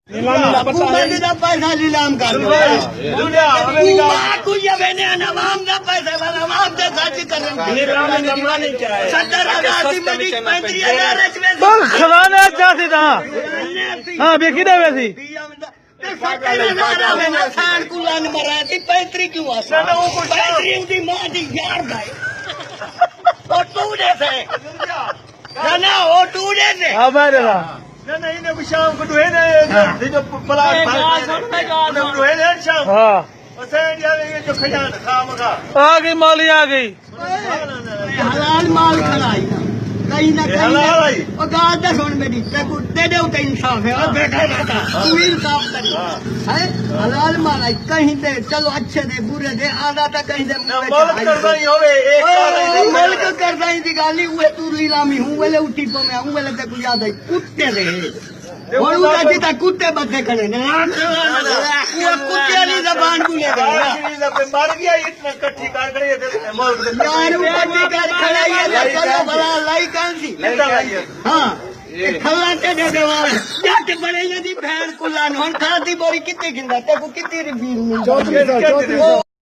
हुकूमत दा पैसा नीलाम कर दो नवाम दा पैसा नवाम दे खर्च करन सत्तर हजार दी मेरी 35,000 खवाना चाहती था हाँ बेखी दे वैसी नहीं शाम को दुहे ने जो प्लाट दुहे ने शाम हाँ जो खजान खाम खा आ गई माली आ गई हलाल माल खलाई ना कहीं ना कहीं और गाल दे सुन मेरी तेरे ऊते इंसाफ है और बैठा रहता तू इंसाफ करी है हलाल माल है कहीं दे चलो अच्छे दे बुरे दे आधा तक कहीं दे मुल्क करदा ही होवे एक मुल्क करदा ही दी गाली हुए तू लीलामी हूं वेले उठी पे मैं हूं वेले ते को याद है कुत्ते दे और उदा जीता कुत्ते बदे करे ना वो कुत्ते वाली जबान बोलेगा मर गया इतना कट्ठी कर खड़े मुल्क दे यार ऊपर कर खड़ाई है चलो भला लाई कौन सी हां खल्ला ते दे देवाल जट बड़े दी भैन कुल्ला न खाती बोरी कितने खिंदा ते को कितनी रिव्यू मिल